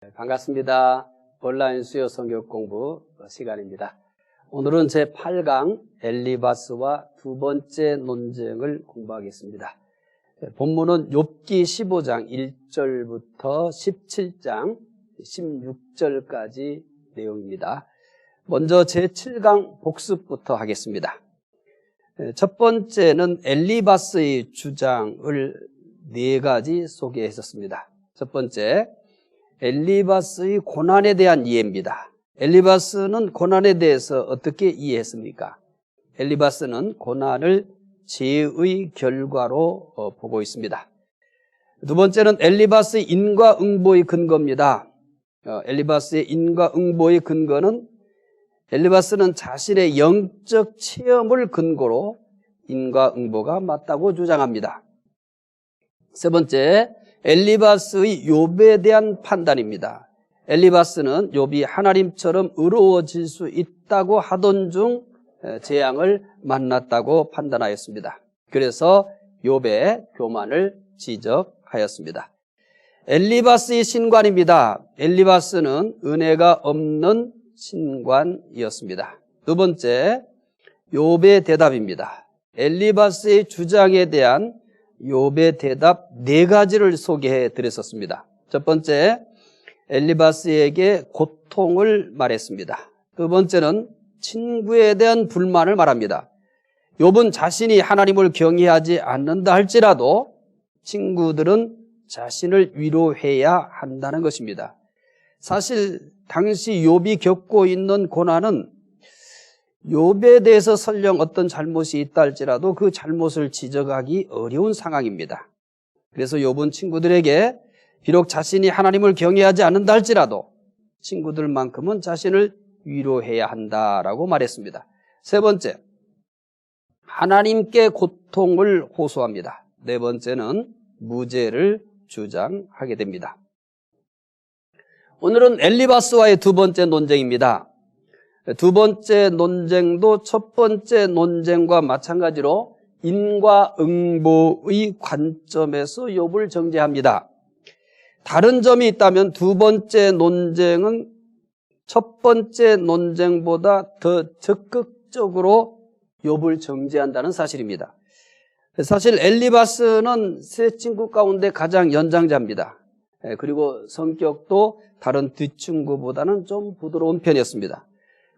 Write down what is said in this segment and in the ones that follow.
반갑습니다. 온라인 수요 성경 공부 시간입니다. 오늘은 제8강 엘리바스와 두 번째 논쟁을 공부하겠습니다. 본문은 욥기 15장 1절부터 17장 16절까지 내용입니다. 먼저 제7강 복습부터 하겠습니다. 첫 번째는 엘리바스의 주장을 네 가지 소개했었습니다. 첫 번째, 엘리바스의 고난에 대한 이해입니다. 엘리바스는 고난에 대해서 어떻게 이해했습니까? 엘리바스는 고난을 죄의 결과로 보고 있습니다. 두 번째는 엘리바스의 인과응보의 근거입니다. 엘리바스의 인과응보의 근거는 엘리바스는 자신의 영적 체험을 근거로 인과응보가 맞다고 주장합니다. 세 번째, 엘리바스의 욥에 대한 판단입니다. 엘리바스는 욥이 하나님처럼 의로워질 수 있다고 하던 중 재앙을 만났다고 판단하였습니다. 그래서 욥의 교만을 지적하였습니다. 엘리바스의 신관입니다. 엘리바스는 은혜가 없는 신관이었습니다. 두 번째, 욥의 대답입니다. 엘리바스의 주장에 대한 욥의 대답 네 가지를 소개해 드렸었습니다. 첫 번째, 엘리바스에게 고통을 말했습니다. 두 번째는 친구에 대한 불만을 말합니다. 욥은 자신이 하나님을 경외하지 않는다 할지라도 친구들은 자신을 위로해야 한다는 것입니다. 사실 당시 욥이 겪고 있는 고난은 욥에 대해서 설령 어떤 잘못이 있다 할지라도 그 잘못을 지적하기 어려운 상황입니다. 그래서 욥은 친구들에게 비록 자신이 하나님을 경외하지 않는다 할지라도 친구들만큼은 자신을 위로해야 한다라고 말했습니다. 세 번째, 하나님께 고통을 호소합니다. 네 번째는 무죄를 주장하게 됩니다. 오늘은 엘리바스와의 두 번째 논쟁입니다. 두 번째 논쟁도 첫 번째 논쟁과 마찬가지로 인과응보의 관점에서 욥을 정죄합니다. 다른 점이 있다면 두 번째 논쟁은 첫 번째 논쟁보다 더 적극적으로 욥을 정죄한다는 사실입니다. 사실 엘리바스는 세 친구 가운데 가장 연장자입니다. 그리고 성격도 다른 뒷친구보다는 좀 부드러운 편이었습니다.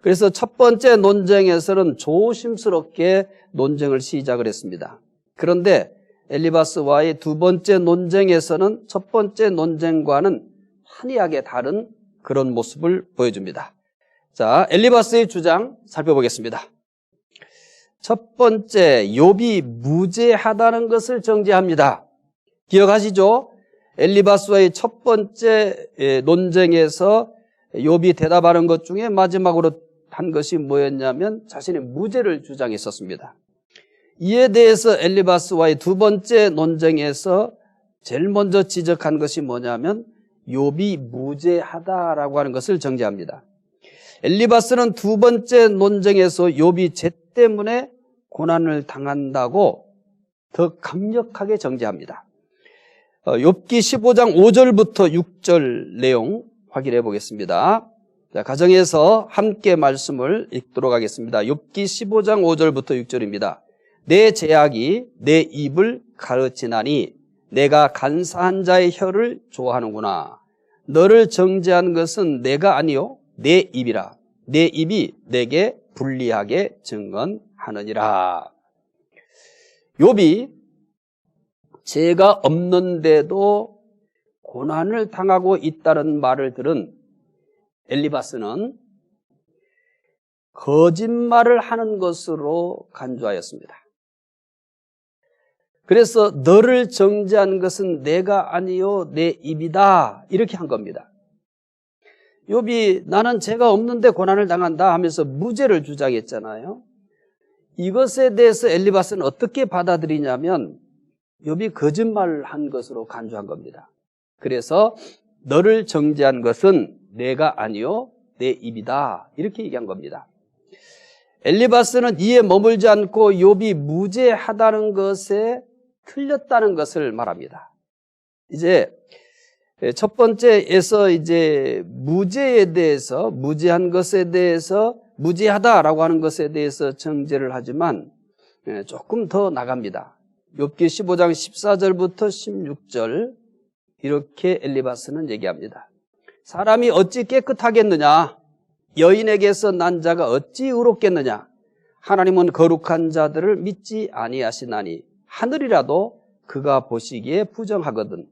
그래서 첫 번째 논쟁에서는 조심스럽게 논쟁을 시작을 했습니다. 그런데 엘리바스와의 두 번째 논쟁에서는 첫 번째 논쟁과는 한이하게 다른 그런 모습을 보여줍니다. 자, 엘리바스의 주장 살펴보겠습니다. 첫 번째, 욥이 무죄하다는 것을 정죄합니다. 기억하시죠? 엘리바스와의 첫 번째 논쟁에서 욥이 대답하는 것 중에 마지막으로 한 것이 뭐였냐면 자신의 무죄를 주장했었습니다. 이에 대해서 엘리바스와의 두 번째 논쟁에서 제일 먼저 지적한 것이 뭐냐면 욥이 무죄하다라고 하는 것을 정죄합니다. 엘리바스는 두 번째 논쟁에서 욥이 죄 때문에 고난을 당한다고 더 강력하게 정죄합니다. 욥기 15장 5절부터 6절 내용 확인해 보겠습니다. 자, 가정에서 함께 말씀을 읽도록 하겠습니다. 욥기 15장 5절부터 6절입니다. 내 죄악이 내 입을 가르치나니 내가 간사한 자의 혀를 좋아하는구나. 너를 정죄한 것은 내가 아니요 내 입이라. 내 입이 내게 불리하게 증언하느니라. 욥이 죄가 없는데도 고난을 당하고 있다는 말을 들은 엘리바스는 거짓말을 하는 것으로 간주하였습니다. 그래서 너를 정죄한 것은 내가 아니요 내 입이다 이렇게 한 겁니다. 욥이 나는 죄가 없는데 고난을 당한다 하면서 무죄를 주장했잖아요. 이것에 대해서 엘리바스는 어떻게 받아들이냐면 욥이 거짓말을 한 것으로 간주한 겁니다. 그래서 너를 정죄한 것은 내가 아니요 내 입이다 이렇게 얘기한 겁니다. 엘리바스는 이에 머물지 않고 욥이 무죄하다는 것에 틀렸다는 것을 말합니다. 이제 첫 번째에서 이제 무죄에 대해서, 무죄한 것에 대해서, 무죄하다라고 하는 것에 대해서 정죄를 하지만 조금 더 나갑니다. 욥기 15장 14절부터 16절 이렇게 엘리바스는 얘기합니다. 사람이 어찌 깨끗하겠느냐? 여인에게서 난 자가 어찌 의롭겠느냐? 하나님은 거룩한 자들을 믿지 아니하시나니 하늘이라도 그가 보시기에 부정하거든.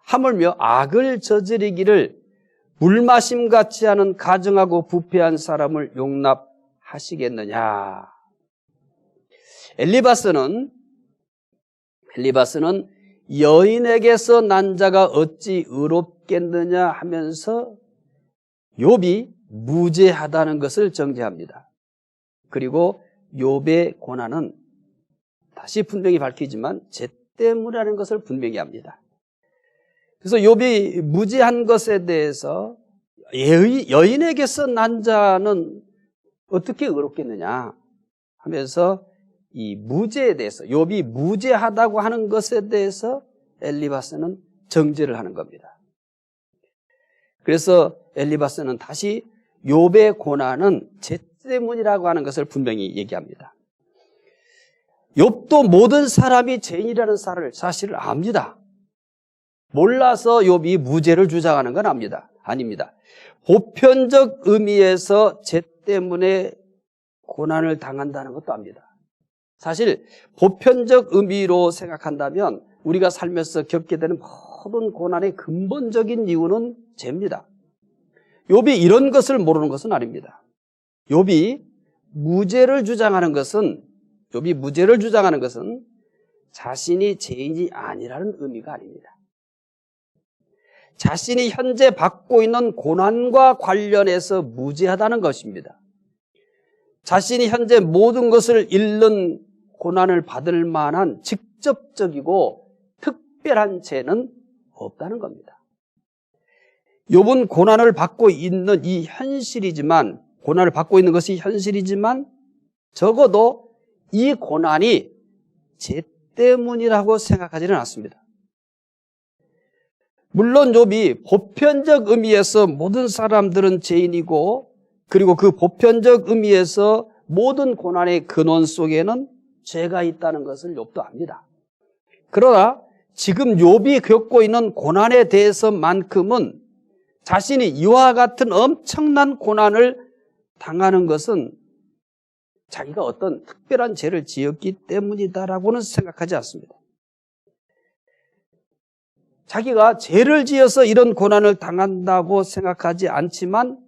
하물며 악을 저지르기를 물마심 같지 않은 가증하고 부패한 사람을 용납하시겠느냐? 엘리바스는 여인에게서 난 자가 어찌 의롭겠느냐 하면서 욥이 무죄하다는 것을 정죄합니다. 그리고 욥의 고난은 다시 분명히 밝히지만 죄 때문이라는 것을 분명히 합니다. 그래서 욥이 무죄한 것에 대해서 여인에게서 난 자는 어떻게 의롭겠느냐 하면서 이 무죄에 대해서, 욥이 무죄하다고 하는 것에 대해서 엘리바스는 정죄를 하는 겁니다. 그래서 엘리바스는 다시 욥의 고난은 죄 때문이라고 하는 것을 분명히 얘기합니다. 욥도 모든 사람이 죄인이라는 사실을 압니다. 몰라서 욥이 무죄를 주장하는 건 아닙니다. 보편적 의미에서 죄 때문에 고난을 당한다는 것도 압니다. 사실 보편적 의미로 생각한다면 우리가 살면서 겪게 되는 모든 고난의 근본적인 이유는 죄입니다. 욥이 이런 것을 모르는 것은 아닙니다. 욥이 무죄를 주장하는 것은 자신이 죄인이 아니라는 의미가 아닙니다. 자신이 현재 받고 있는 고난과 관련해서 무죄하다는 것입니다. 자신이 현재 모든 것을 잃는 고난을 받을 만한 직접적이고 특별한 죄는 없다는 겁니다. 욥은 고난을 받고 있는 것이 현실이지만 적어도 이 고난이 죄 때문이라고 생각하지는 않습니다. 물론 욥이 보편적 의미에서 모든 사람들은 죄인이고, 그리고 그 보편적 의미에서 모든 고난의 근원 속에는 죄가 있다는 것을 욥도 압니다. 그러나 지금 욥이 겪고 있는 고난에 대해서만큼은 자신이 이와 같은 엄청난 고난을 당하는 것은 자기가 어떤 특별한 죄를 지었기 때문이다라고는 생각하지 않습니다. 자기가 죄를 지어서 이런 고난을 당한다고 생각하지 않지만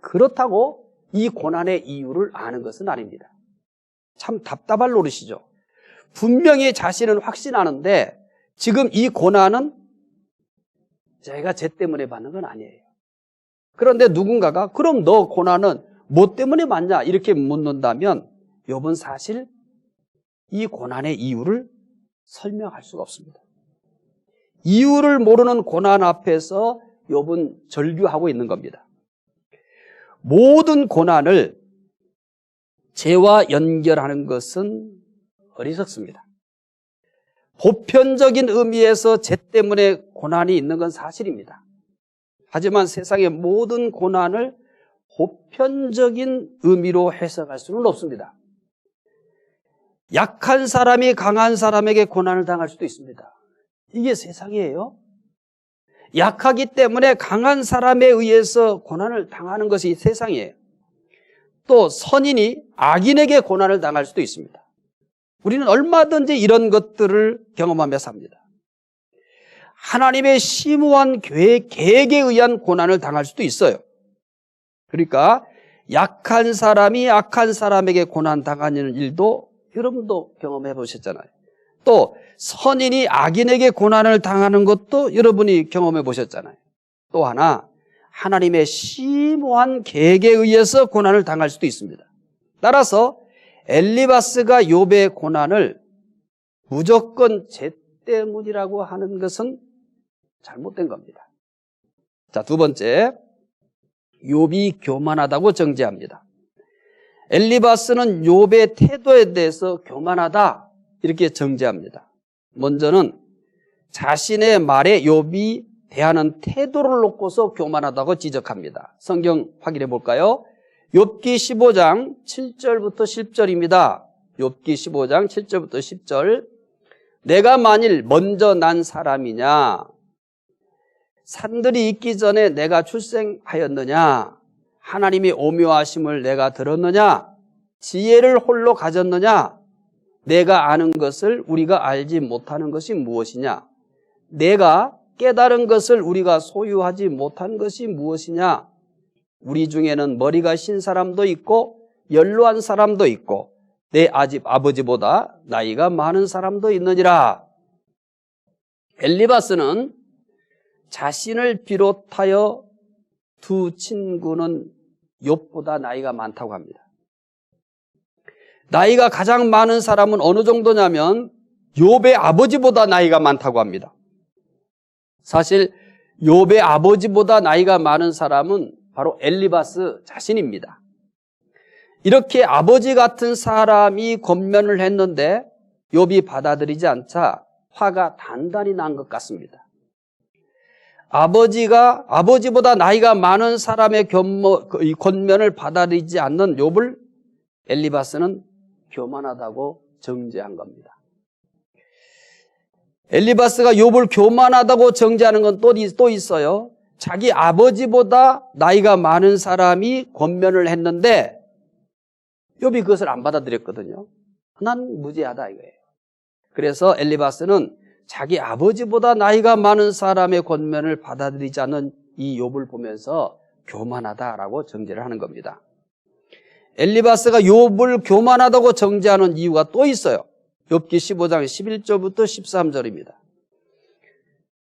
그렇다고 이 고난의 이유를 아는 것은 아닙니다. 참 답답할 노릇이죠. 분명히 자신은 확신하는데 지금 이 고난은 자기가 죄 때문에 받는 건 아니에요. 그런데 누군가가 그럼 너 고난은 뭐 때문에 받냐 이렇게 묻는다면 욥은 사실 이 고난의 이유를 설명할 수가 없습니다. 이유를 모르는 고난 앞에서 욥은 절규하고 있는 겁니다. 모든 고난을 죄와 연결하는 것은 어리석습니다. 보편적인 의미에서 죄 때문에 고난이 있는 건 사실입니다. 하지만 세상의 모든 고난을 보편적인 의미로 해석할 수는 없습니다. 약한 사람이 강한 사람에게 고난을 당할 수도 있습니다. 이게 세상이에요. 약하기 때문에 강한 사람에 의해서 고난을 당하는 것이 세상이에요. 또 선인이 악인에게 고난을 당할 수도 있습니다. 우리는 얼마든지 이런 것들을 경험하며 삽니다. 하나님의 심오한 계획에 의한 고난을 당할 수도 있어요. 그러니까 약한 사람이 악한 사람에게 고난 당하는 일도 여러분도 경험해 보셨잖아요. 또 선인이 악인에게 고난을 당하는 것도 여러분이 경험해 보셨잖아요. 또 하나, 하나님의 심오한 계획에 의해서 고난을 당할 수도 있습니다. 따라서 엘리바스가 욥의 고난을 무조건 죄 때문이라고 하는 것은 잘못된 겁니다. 자, 두 번째, 욥이 교만하다고 정죄합니다. 엘리바스는 욥의 태도에 대해서 교만하다 이렇게 정죄합니다. 먼저는 자신의 말에 욥이 대하는 태도를 놓고서 교만하다고 지적합니다. 성경 확인해 볼까요? 욥기 15장 7절부터 10절입니다. 욥기 15장 7절부터 10절. 내가 만일 먼저 난 사람이냐? 산들이 있기 전에 내가 출생하였느냐? 하나님이 오묘하심을 내가 들었느냐? 지혜를 홀로 가졌느냐? 내가 아는 것을 우리가 알지 못하는 것이 무엇이냐? 내가 깨달은 것을 우리가 소유하지 못한 것이 무엇이냐? 우리 중에는 머리가 신 사람도 있고 연로한 사람도 있고 내 아버지보다 나이가 많은 사람도 있느니라. 엘리바스는 자신을 비롯하여 두 친구는 욥보다 나이가 많다고 합니다. 나이가 가장 많은 사람은 어느 정도냐면 욥의 아버지보다 나이가 많다고 합니다. 사실 욥의 아버지보다 나이가 많은 사람은 바로 엘리바스 자신입니다. 이렇게 아버지 같은 사람이 권면을 했는데 욥이 받아들이지 않자 화가 단단히 난 것 같습니다. 아버지보다 나이가 많은 사람의 권면을 받아들이지 않는 욥을 엘리바스는 교만하다고 정죄한 겁니다. 엘리바스가 욥을 교만하다고 정죄하는 건 또 있어요. 자기 아버지보다 나이가 많은 사람이 권면을 했는데 욥이 그것을 안 받아들였거든요. 난 무죄하다 이거예요. 그래서 엘리바스는 자기 아버지보다 나이가 많은 사람의 권면을 받아들이지 않는 이 욥을 보면서 교만하다라고 정죄를 하는 겁니다. 엘리바스가 욥을 교만하다고 정죄하는 이유가 또 있어요. 욥기 15장 11절부터 13절입니다.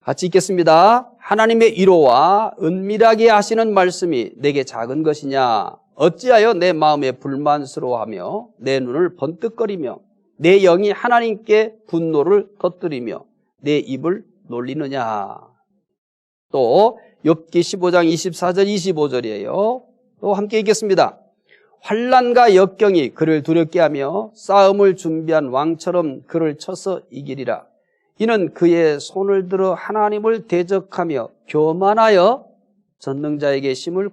같이 읽겠습니다. 하나님의 위로와 은밀하게 하시는 말씀이 내게 작은 것이냐? 어찌하여 내 마음에 불만스러워하며 내 눈을 번뜩거리며 내 영이 하나님께 분노를 터뜨리며 내 입을 놀리느냐? 또 욥기 15장 24절 25절이에요. 또 함께 읽겠습니다. 환난과 역경이 그를 두렵게 하며 싸움을 준비한 왕처럼 그를 쳐서 이기리라. 이는 그의 손을 들어 하나님을 대적하며 교만하여 전능자에게 힘을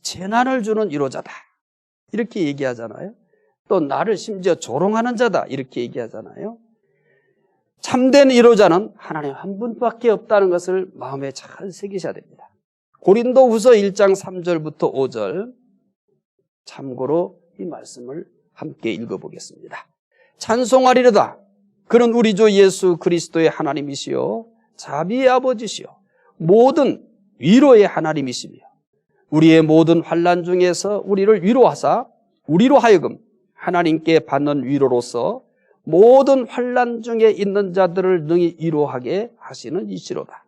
재난을 주는 위로자다 이렇게 얘기하잖아요. 또 나를 심지어 조롱하는 자다 이렇게 얘기하잖아요. 참된 위로자는 하나님 한 분밖에 없다는 것을 마음에 잘 새기셔야 됩니다. 고린도후서 1장 3절부터 5절 참고로 이 말씀을 함께 읽어보겠습니다. 찬송하리로다. 그는 우리 주 예수 그리스도의 하나님이시요 자비의 아버지시요 모든 위로의 하나님이시며 우리의 모든 환난 중에서 우리를 위로하사 우리로 하여금 하나님께 받는 위로로서 모든 환난 중에 있는 자들을 능히 위로하게 하시는 이시로다.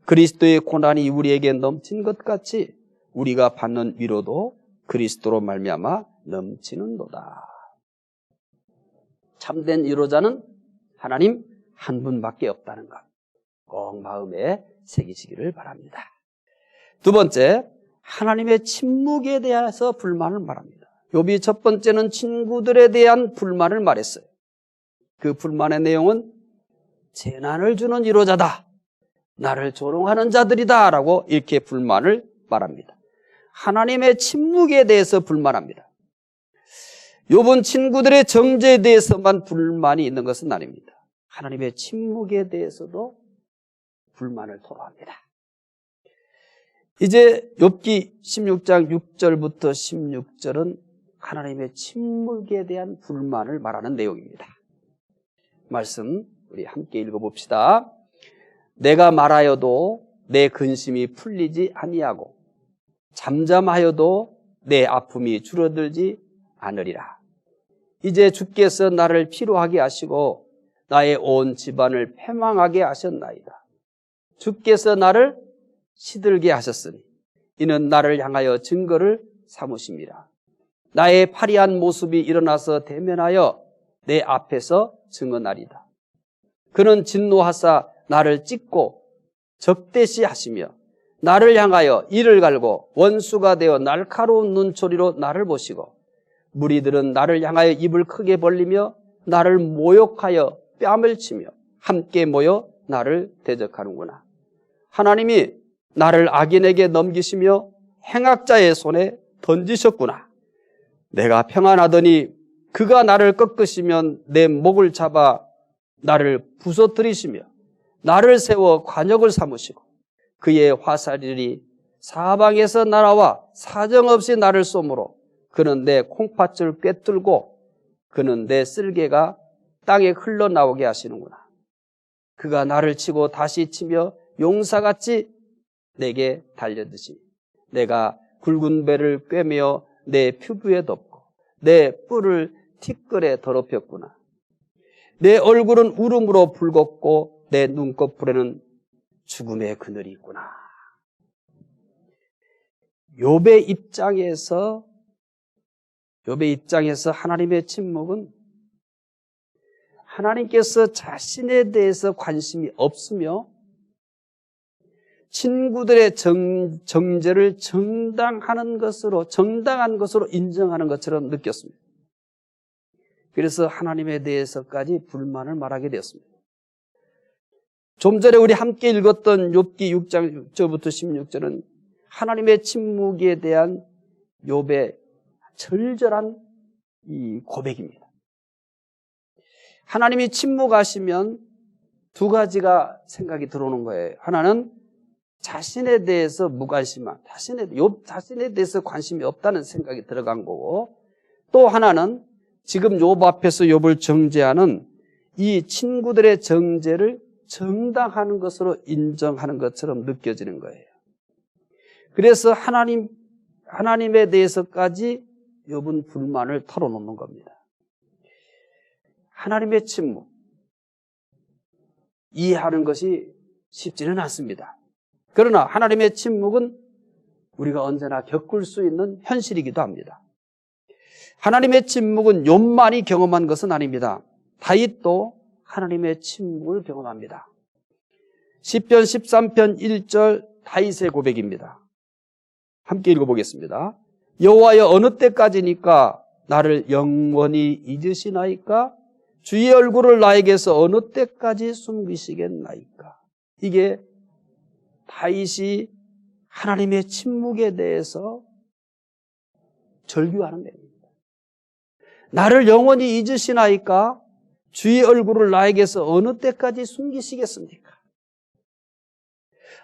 그리스도의 고난이 우리에게 넘친 것 같이 우리가 받는 위로도 그리스도로 말미암아 넘치는도다. 참된 위로자는 하나님 한 분밖에 없다는 것 꼭 마음에 새기시기를 바랍니다. 두 번째, 하나님의 침묵에 대해서 불만을 말합니다. 욥이 첫 번째는 친구들에 대한 불만을 말했어요. 그 불만의 내용은 재난을 주는 위로자다, 나를 조롱하는 자들이다 라고 이렇게 불만을 말합니다. 하나님의 침묵에 대해서 불만합니다. 욥은 친구들의 정죄에 대해서만 불만이 있는 것은 아닙니다. 하나님의 침묵에 대해서도 불만을 토로합니다. 이제 욥기 16장 6절부터 16절은 하나님의 침묵에 대한 불만을 말하는 내용입니다. 말씀 우리 함께 읽어봅시다. 내가 말하여도 내 근심이 풀리지 아니하고 잠잠하여도 내 아픔이 줄어들지 않으리라. 이제 주께서 나를 피로하게 하시고 나의 온 집안을 패망하게 하셨나이다. 주께서 나를 시들게 하셨으니 이는 나를 향하여 증거를 삼으심이라. 나의 파리한 모습이 일어나서 대면하여 내 앞에서 증언하리다. 그는 진노하사 나를 찢고 적대시 하시며 나를 향하여 이를 갈고 원수가 되어 날카로운 눈초리로 나를 보시고 무리들은 나를 향하여 입을 크게 벌리며 나를 모욕하여 뺨을 치며 함께 모여 나를 대적하는구나. 하나님이 나를 악인에게 넘기시며 행악자의 손에 던지셨구나. 내가 평안하더니 그가 나를 꺾으시면 내 목을 잡아 나를 부서뜨리시며 나를 세워 관역을 삼으시고 그의 화살이 사방에서 날아와 사정없이 나를 쏘므로 그는 내 콩팥을 꿰뚫고 그는 내 쓸개가 땅에 흘러나오게 하시는구나. 그가 나를 치고 다시 치며 용사같이 내게 달려드시 내가 굵은 배를 꿰며 내 피부에 덮고 내 뿔을 티끌에 더럽혔구나. 내 얼굴은 울음으로 붉었고 내 눈꺼풀에는 죽음의 그늘이 있구나. 욥의 입장에서 하나님의 침묵은 하나님께서 자신에 대해서 관심이 없으며 친구들의 정죄를 정당한 것으로 인정하는 것처럼 느꼈습니다. 그래서 하나님에 대해서까지 불만을 말하게 되었습니다. 좀 전에 우리 함께 읽었던 욥기 6장 6절부터 16절은 하나님의 침묵에 대한 욥의 절절한 이 고백입니다. 하나님이 침묵하시면 두 가지가 생각이 들어오는 거예요. 하나는 자신에 대해서 무관심한, 욥 자신에 대해서 관심이 없다는 생각이 들어간 거고, 또 하나는 지금 욥 앞에서 욥을 정죄하는 이 친구들의 정죄를 정당한 것으로 인정하는 것처럼 느껴지는 거예요. 그래서 하나님에 대해서까지 욥은 불만을 털어놓는 겁니다. 하나님의 침묵, 이해하는 것이 쉽지는 않습니다. 그러나 하나님의 침묵은 우리가 언제나 겪을 수 있는 현실이기도 합니다. 하나님의 침묵은 욥만이 경험한 것은 아닙니다. 다윗도 하나님의 침묵을 경험합니다. 시편 13편 1절 다윗의 고백입니다. 함께 읽어보겠습니다. 여호와여 어느 때까지니까 나를 영원히 잊으시나이까? 주의 얼굴을 나에게서 어느 때까지 숨기시겠나이까? 이게 다윗이 하나님의 침묵에 대해서 절규하는 내용입니다. 나를 영원히 잊으시나이까? 주의 얼굴을 나에게서 어느 때까지 숨기시겠습니까?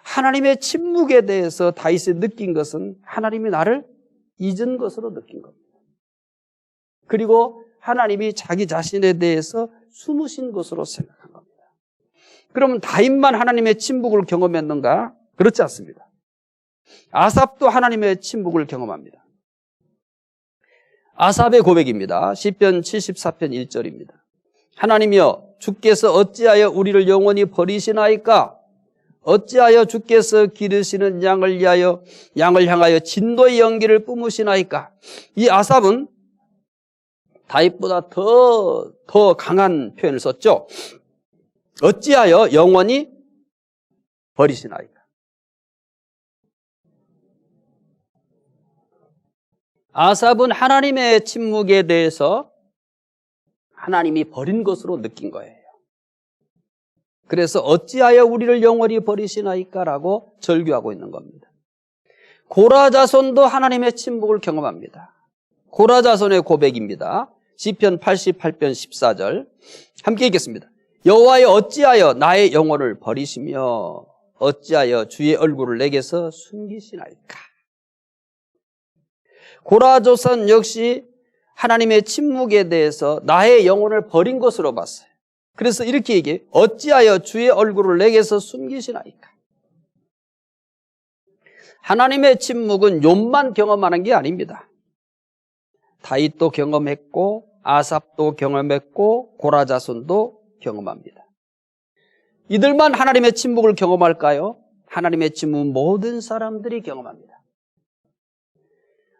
하나님의 침묵에 대해서 다윗이 느낀 것은 하나님이 나를 잊은 것으로 느낀 겁니다. 그리고 하나님이 자기 자신에 대해서 숨으신 것으로 생각한 겁니다. 그러면 다윗만 하나님의 침묵을 경험했는가? 그렇지 않습니다. 아삽도 하나님의 침묵을 경험합니다. 아삽의 고백입니다. 시편 74편 1절입니다. 하나님이여, 주께서 어찌하여 우리를 영원히 버리시나이까? 어찌하여 주께서 기르시는 양을 향하여 진노의 연기를 뿜으시나이까? 이 아삽은 다윗보다 더 강한 표현을 썼죠. 어찌하여 영원히 버리시나이까? 아삽은 하나님의 침묵에 대해서 하나님이 버린 것으로 느낀 거예요. 그래서 어찌하여 우리를 영원히 버리시나이까? 라고 절규하고 있는 겁니다. 고라 자손도 하나님의 침묵을 경험합니다. 고라 자손의 고백입니다. 시편 88편 14절 함께 읽겠습니다. 여호와여, 어찌하여 나의 영혼을 버리시며 어찌하여 주의 얼굴을 내게서 숨기시나이까? 고라 자손 역시 하나님의 침묵에 대해서 나의 영혼을 버린 것으로 봤어요. 그래서 이렇게 얘기해요. 어찌하여 주의 얼굴을 내게서 숨기시나이까? 하나님의 침묵은 욥만 경험하는 게 아닙니다. 다윗도 경험했고 아삽도 경험했고 고라 자손도 경험합니다. 이들만 하나님의 침묵을 경험할까요? 하나님의 침묵은 모든 사람들이 경험합니다.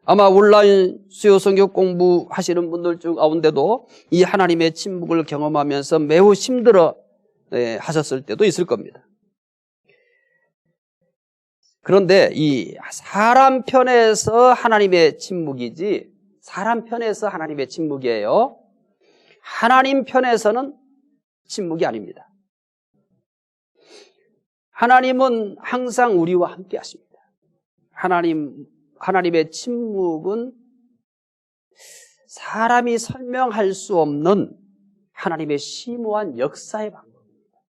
아마 온라인 수요 성경 공부하시는 분들 중 가운데도 이 하나님의 침묵을 경험하면서 매우 힘들어 하셨을 때도 있을 겁니다. 그런데 이 사람 편에서 하나님의 침묵이지 사람 편에서 하나님의 침묵이에요. 하나님 편에서는 침묵이 아닙니다. 하나님은 항상 우리와 함께 하십니다. 하나님의 침묵은 사람이 설명할 수 없는 하나님의 심오한 역사의 방법입니다.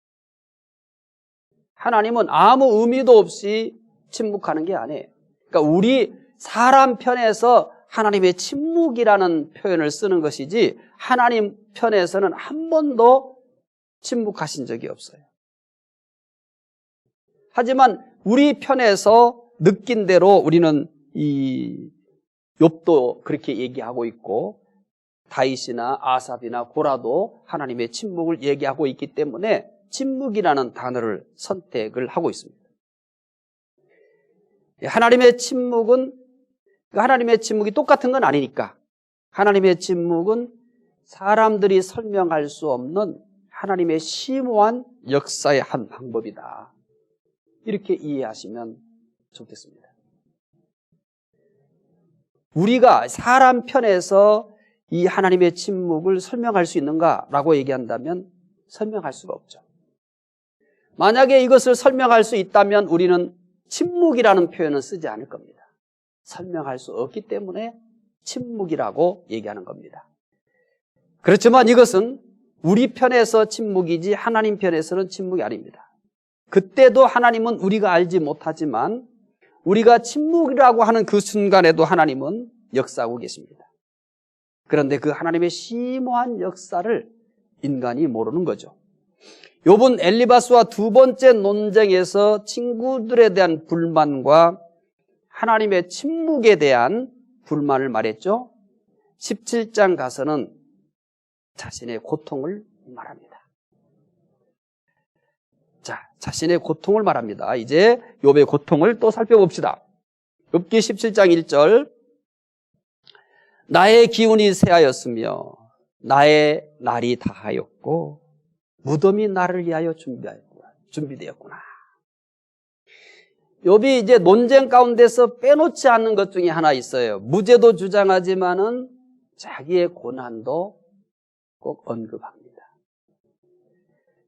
하나님은 아무 의미도 없이 침묵하는 게 아니에요. 그러니까 우리 사람 편에서 하나님의 침묵이라는 표현을 쓰는 것이지 하나님 편에서는 한 번도 침묵하신 적이 없어요. 하지만 우리 편에서 느낀 대로 우리는 이 욥도 그렇게 얘기하고 있고 다윗이나 아삽이나 고라도 하나님의 침묵을 얘기하고 있기 때문에 침묵이라는 단어를 선택을 하고 있습니다. 하나님의 침묵이 똑같은 건 아니니까 하나님의 침묵은 사람들이 설명할 수 없는 하나님의 심오한 역사의 한 방법이다. 이렇게 이해하시면 좋겠습니다. 우리가 사람 편에서 이 하나님의 침묵을 설명할 수 있는가라고 얘기한다면 설명할 수가 없죠. 만약에 이것을 설명할 수 있다면 우리는 침묵이라는 표현은 쓰지 않을 겁니다. 설명할 수 없기 때문에 침묵이라고 얘기하는 겁니다. 그렇지만 이것은 우리 편에서 침묵이지 하나님 편에서는 침묵이 아닙니다. 그때도 하나님은 우리가 알지 못하지만 우리가 침묵이라고 하는 그 순간에도 하나님은 역사하고 계십니다. 그런데 그 하나님의 심오한 역사를 인간이 모르는 거죠. 욥은 엘리바스와 두 번째 논쟁에서 친구들에 대한 불만과 하나님의 침묵에 대한 불만을 말했죠. 17장 가서는 자신의 고통을 말합니다. 자, 자신의 고통을 말합니다. 이제 욥의 고통을 또 살펴봅시다. 욥기 17장 1절 나의 기운이 쇠하였으며 나의 날이 다하였고 무덤이 나를 위하여 준비되었구나. 욥이 이제 논쟁 가운데서 빼놓지 않는 것 중에 하나 있어요. 무죄도 주장하지만은 자기의 고난도 꼭 언급합니다.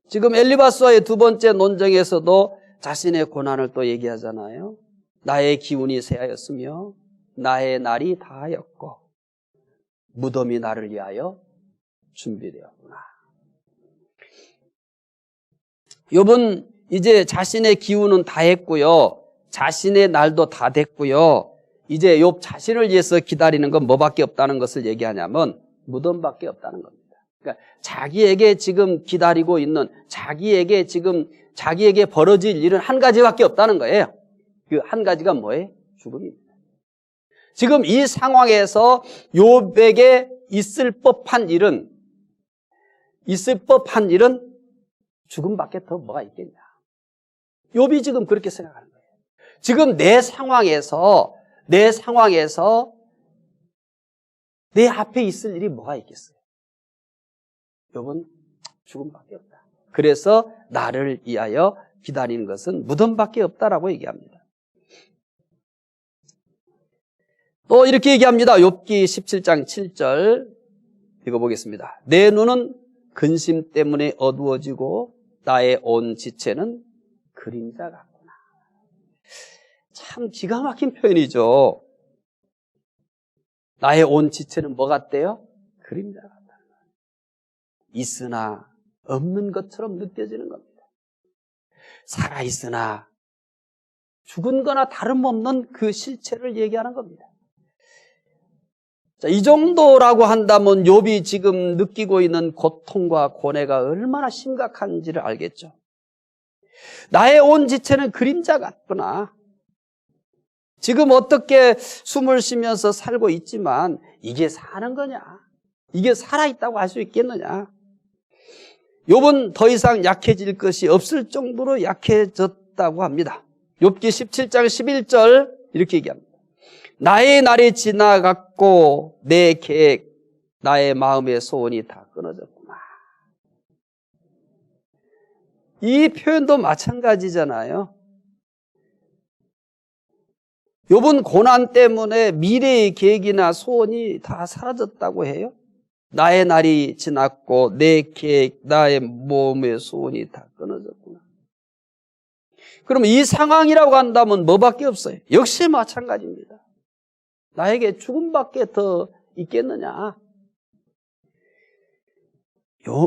지금 엘리바스와의 두 번째 논쟁에서도 자신의 고난을 또 얘기하잖아요. 나의 기운이 쇠하였으며 나의 날이 다하였고 무덤이 나를 위하여 준비되었구나. 욥은 이제 자신의 기운은 다 했고요. 자신의 날도 다 됐고요. 이제 욥 자신을 위해서 기다리는 건 뭐밖에 없다는 것을 얘기하냐면 무덤밖에 없다는 겁니다. 그러니까 자기에게 지금 기다리고 있는, 자기에게 벌어질 일은 한 가지밖에 없다는 거예요. 그 한 가지가 뭐예요? 죽음입니다. 지금 이 상황에서 욥에게 있을 법한 일은 죽음밖에 더 뭐가 있겠냐. 욥이 지금 그렇게 생각하는 거예요. 지금 내 상황에서 내 앞에 있을 일이 뭐가 있겠어요? 욥은 죽음밖에 없다. 그래서 나를 위하여 기다리는 것은 무덤밖에 없다라고 얘기합니다. 또 이렇게 얘기합니다. 욥기 17장 7절 읽어보겠습니다. 내 눈은 근심 때문에 어두워지고 나의 온 지체는 그림자 같구나. 참 기가 막힌 표현이죠. 나의 온 지체는 뭐 같대요? 그림자 같다. 있으나 없는 것처럼 느껴지는 겁니다. 살아있으나 죽은 거나 다름없는 그 실체를 얘기하는 겁니다. 자, 이 정도라고 한다면 욥이 지금 느끼고 있는 고통과 고뇌가 얼마나 심각한지를 알겠죠. 나의 온 지체는 그림자 같구나. 지금 어떻게 숨을 쉬면서 살고 있지만 이게 사는 거냐? 이게 살아있다고 할 수 있겠느냐? 욥은 더 이상 약해질 것이 없을 정도로 약해졌다고 합니다. 욥기 17장 11절 이렇게 얘기합니다. 나의 날이 지나갔고 내 계획, 나의 마음의 소원이 다 끊어졌구나. 이 표현도 마찬가지잖아요. 욥은 고난 때문에 미래의 계획이나 소원이 다 사라졌다고 해요. 나의 날이 지났고 내 계획, 나의 몸의 소원이 다 끊어졌구나. 그럼 이 상황이라고 한다면 뭐밖에 없어요? 역시 마찬가지입니다. 나에게 죽음밖에 더 있겠느냐?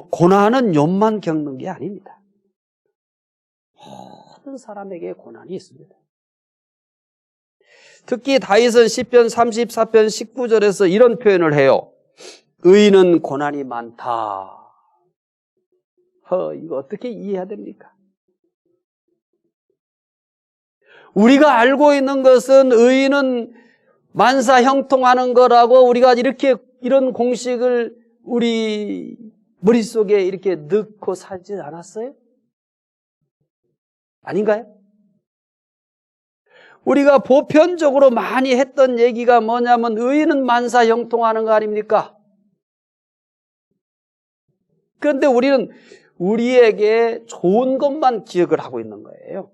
고난은 욥만 겪는 게 아닙니다. 모든 사람에게 고난이 있습니다. 특히 다윗은 시편 34편 19절에서 이런 표현을 해요. 의인은 고난이 많다. 이거 어떻게 이해해야 됩니까? 우리가 알고 있는 것은 의인은 만사 형통하는 거라고 우리가 이런 공식을 우리 머릿속에 이렇게 넣고 살지 않았어요? 아닌가요? 우리가 보편적으로 많이 했던 얘기가 뭐냐면 의인은 만사 형통하는 거 아닙니까? 그런데 우리는 우리에게 좋은 것만 기억을 하고 있는 거예요.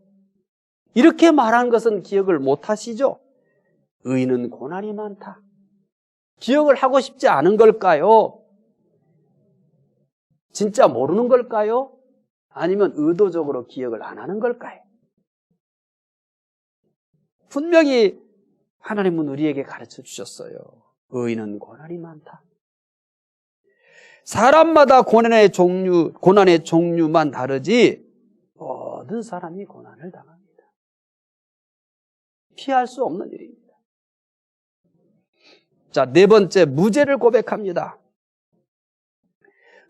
이렇게 말한 것은 기억을 못 하시죠? 의인은 고난이 많다. 기억을 하고 싶지 않은 걸까요? 진짜 모르는 걸까요? 아니면 의도적으로 기억을 안 하는 걸까요? 분명히 하나님은 우리에게 가르쳐 주셨어요. 의인은 고난이 많다. 사람마다 고난의 종류만 다르지 모든 사람이 고난을 당합니다. 피할 수 없는 일입니다. 자, 네 번째, 무죄를 고백합니다.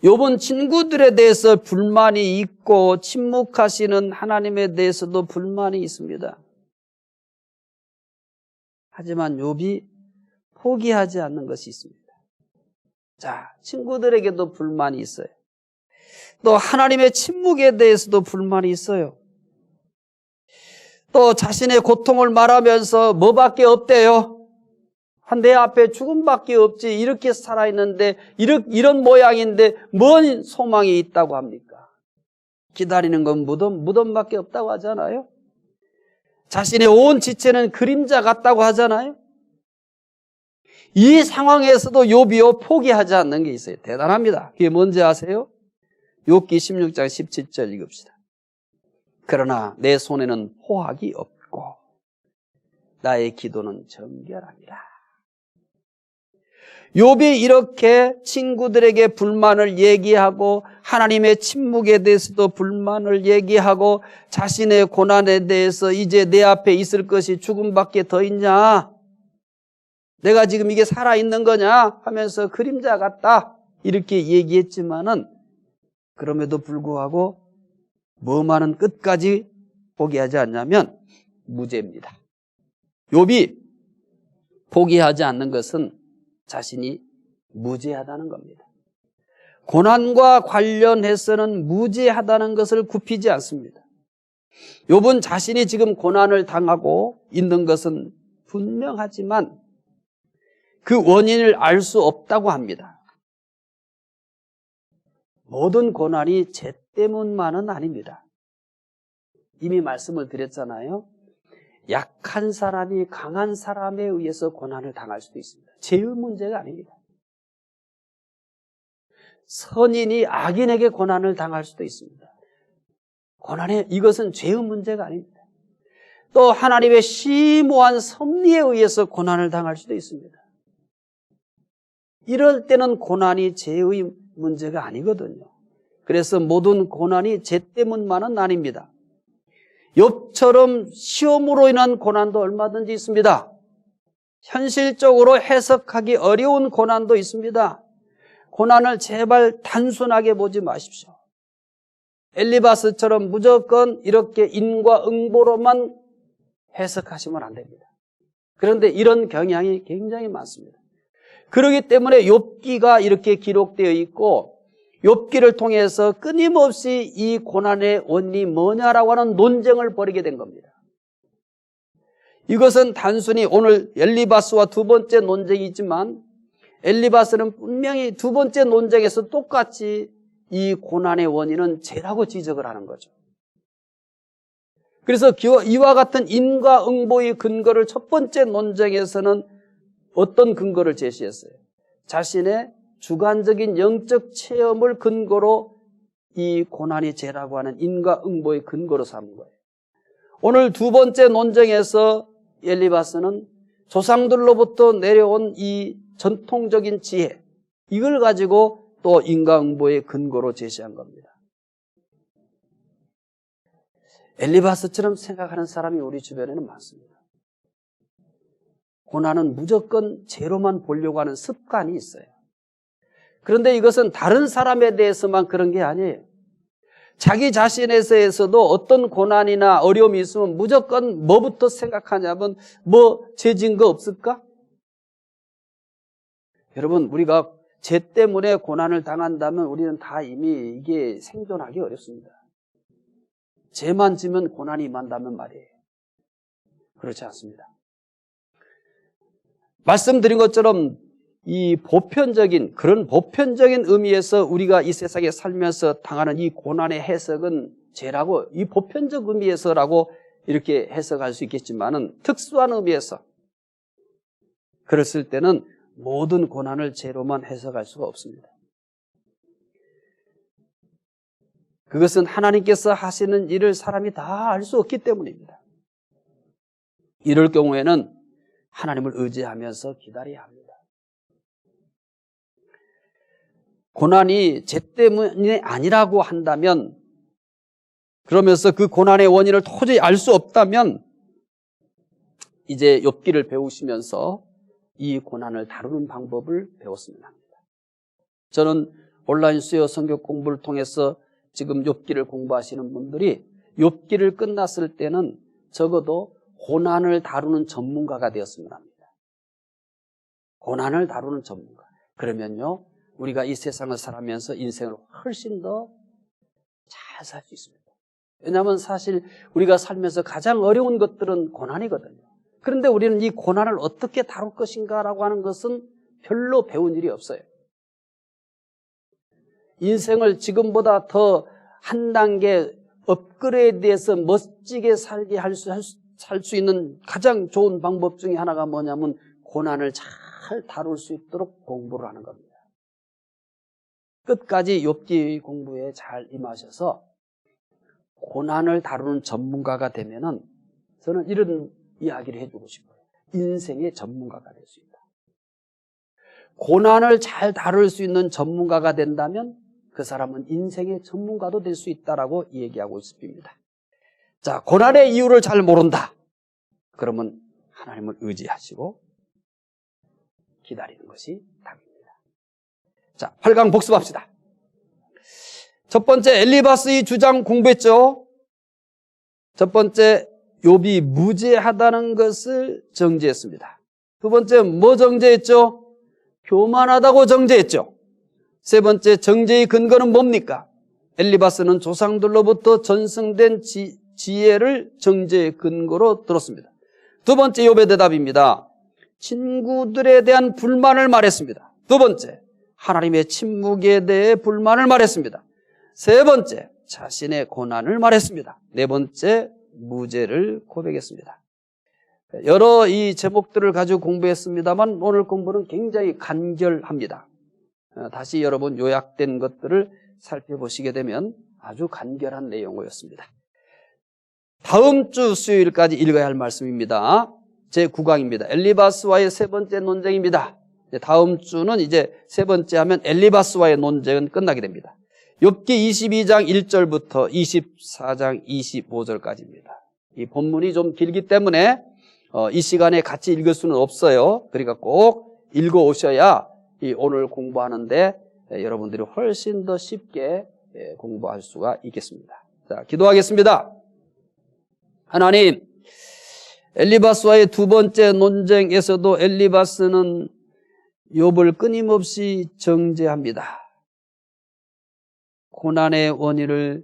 욥은 친구들에 대해서 불만이 있고 침묵하시는 하나님에 대해서도 불만이 있습니다. 하지만 욥이 포기하지 않는 것이 있습니다. 자, 친구들에게도 불만이 있어요. 또 하나님의 침묵에 대해서도 불만이 있어요. 또 자신의 고통을 말하면서 뭐밖에 없대요? 내 앞에 죽음밖에 없지. 이렇게 살아있는데 이런 모양인데 뭔 소망이 있다고 합니까? 기다리는 건 무덤밖에 없다고 하잖아요. 자신의 온 지체는 그림자 같다고 하잖아요. 이 상황에서도 욥이요 포기하지 않는 게 있어요. 대단합니다. 그게 뭔지 아세요? 욥기 16장 17절 읽읍시다. 그러나 내 손에는 포악이 없고 나의 기도는 정결함이라. 욥이 이렇게 친구들에게 불만을 얘기하고 하나님의 침묵에 대해서도 불만을 얘기하고 자신의 고난에 대해서 이제 내 앞에 있을 것이 죽음밖에 더 있냐? 내가 지금 이게 살아있는 거냐? 하면서 그림자 같다. 이렇게 얘기했지만은 그럼에도 불구하고 뭐만은 끝까지 포기하지 않냐면 무죄입니다. 욥이 포기하지 않는 것은 자신이 무죄하다는 겁니다. 고난과 관련해서는 무죄하다는 것을 굽히지 않습니다. 욥은 자신이 지금 고난을 당하고 있는 것은 분명하지만 그 원인을 알 수 없다고 합니다. 모든 고난이 죄 때문만은 아닙니다. 이미 말씀을 드렸잖아요. 약한 사람이 강한 사람에 의해서 고난을 당할 수도 있습니다. 죄의 문제가 아닙니다. 선인이 악인에게 고난을 당할 수도 있습니다. 이것은 죄의 문제가 아닙니다. 또 하나님의 심오한 섭리에 의해서 고난을 당할 수도 있습니다. 이럴 때는 고난이 죄의 문제가 아니거든요. 그래서 모든 고난이 죄 때문만은 아닙니다. 욥처럼 시험으로 인한 고난도 얼마든지 있습니다. 현실적으로 해석하기 어려운 고난도 있습니다. 고난을 제발 단순하게 보지 마십시오. 엘리바스처럼 무조건 이렇게 인과응보로만 해석하시면 안 됩니다. 그런데 이런 경향이 굉장히 많습니다. 그렇기 때문에 욥기가 이렇게 기록되어 있고 욥기를 통해서 끊임없이 이 고난의 원인이 뭐냐라고 하는 논쟁을 벌이게 된 겁니다. 이것은 단순히 오늘 엘리바스와 두 번째 논쟁이 있지만 엘리바스는 분명히 두 번째 논쟁에서 똑같이 이 고난의 원인은 죄라고 지적을 하는 거죠. 그래서 이와 같은 인과응보의 근거를 첫 번째 논쟁에서는 어떤 근거를 제시했어요? 자신의 주관적인 영적 체험을 근거로 이 고난이 죄라고 하는 인과응보의 근거로 삼은 거예요. 오늘 두 번째 논쟁에서 엘리바스는 조상들로부터 내려온 이 전통적인 지혜, 이걸 가지고 또 인과응보의 근거로 제시한 겁니다. 엘리바스처럼 생각하는 사람이 우리 주변에는 많습니다. 고난은 무조건 죄로만 보려고 하는 습관이 있어요. 그런데 이것은 다른 사람에 대해서만 그런 게 아니에요. 자기 자신에서도 어떤 고난이나 어려움이 있으면 무조건 뭐부터 생각하냐면 죄 지은 거 없을까? 여러분, 우리가 죄 때문에 고난을 당한다면 우리는 다 이미 이게 생존하기 어렵습니다. 죄만 지면 고난이 임한다면 말이에요. 그렇지 않습니다. 말씀드린 것처럼 그런 보편적인 의미에서 우리가 이 세상에 살면서 당하는 이 고난의 해석은 죄라고, 이 보편적 의미에서라고 이렇게 해석할 수 있겠지만은 특수한 의미에서 그랬을 때는 모든 고난을 죄로만 해석할 수가 없습니다. 그것은 하나님께서 하시는 일을 사람이 다 알 수 없기 때문입니다. 이럴 경우에는 하나님을 의지하면서 기다려야 합니다. 고난이 죄 때문이 아니라고 한다면, 그러면서 그 고난의 원인을 도저히 알 수 없다면 이제 욥기를 배우시면서 이 고난을 다루는 방법을 배웠으면 합니다. 저는 온라인 수요 성경 공부를 통해서 지금 욥기를 공부하시는 분들이 욥기를 끝났을 때는 적어도 고난을 다루는 전문가가 되었으면 합니다. 고난을 다루는 전문가. 그러면요, 우리가 이 세상을 살아가면서 인생을 훨씬 더 잘 살 수 있습니다. 왜냐하면 사실 우리가 살면서 가장 어려운 것들은 고난이거든요. 그런데 우리는 이 고난을 어떻게 다룰 것인가라고 하는 것은 별로 배운 일이 없어요. 인생을 지금보다 더 한 단계 업그레이드해서 멋지게 살게 살 수 있는 가장 좋은 방법 중에 하나가 뭐냐면 고난을 잘 다룰 수 있도록 공부를 하는 겁니다. 끝까지 욥기 공부에 잘 임하셔서 고난을 다루는 전문가가 되면은 저는 이런 이야기를 해주고 싶어요. 인생의 전문가가 될 수 있다. 고난을 잘 다룰 수 있는 전문가가 된다면 그 사람은 인생의 전문가도 될 수 있다라고 얘기하고 있습니다. 자, 고난의 이유를 잘 모른다. 그러면 하나님을 의지하시고 기다리는 것이 답입니다. 자, 8강 복습합시다. 첫 번째, 엘리바스의 주장 공부했죠. 첫 번째, 욥이 무죄하다는 것을 정죄했습니다. 두 번째, 뭐 정죄했죠? 교만하다고 정죄했죠. 세 번째, 정죄의 근거는 뭡니까? 엘리바스는 조상들로부터 전승된 지혜를 정죄의 근거로 들었습니다. 두 번째, 욥의 대답입니다. 친구들에 대한 불만을 말했습니다. 두 번째, 하나님의 침묵에 대해 불만을 말했습니다. 세 번째, 자신의 고난을 말했습니다. 네 번째, 무죄를 고백했습니다. 여러 이 제목들을 가지고 공부했습니다만 오늘 공부는 굉장히 간결합니다. 다시 여러분 요약된 것들을 살펴보시게 되면 아주 간결한 내용이었습니다. 다음 주 수요일까지 읽어야 할 말씀입니다. 제9강입니다. 엘리바스와의 세 번째 논쟁입니다. 다음 주는 이제 세 번째 하면 엘리바스와의 논쟁은 끝나게 됩니다. 욥기 22장 1절부터 24장 25절까지입니다. 이 본문이 좀 길기 때문에 이 시간에 같이 읽을 수는 없어요. 그러니까 꼭 읽어오셔야 이 오늘 공부하는데 여러분들이 훨씬 더 쉽게 공부할 수가 있겠습니다. 자, 기도하겠습니다. 하나님, 엘리바스와의 두 번째 논쟁에서도 엘리바스는 욥을 끊임없이 정죄합니다. 고난의 원인을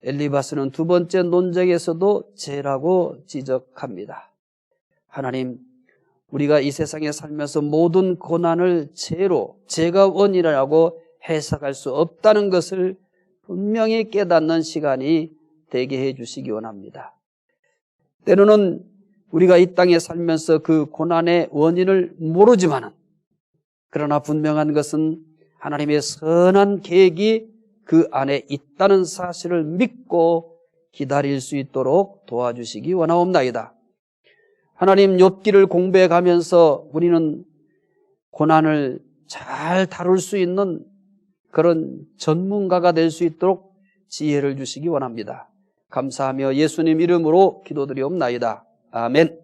엘리바스는 두 번째 논쟁에서도 죄라고 지적합니다. 하나님, 우리가 이 세상에 살면서 모든 고난을 죄가 원인이라고 해석할 수 없다는 것을 분명히 깨닫는 시간이 되게 해 주시기 원합니다. 때로는 우리가 이 땅에 살면서 그 고난의 원인을 모르지만은 그러나 분명한 것은 하나님의 선한 계획이 그 안에 있다는 사실을 믿고 기다릴 수 있도록 도와주시기 원하옵나이다. 하나님, 욥기를 공부해 가면서 우리는 고난을 잘 다룰 수 있는 그런 전문가가 될 수 있도록 지혜를 주시기 원합니다. 감사하며 예수님 이름으로 기도드리옵나이다. 아멘.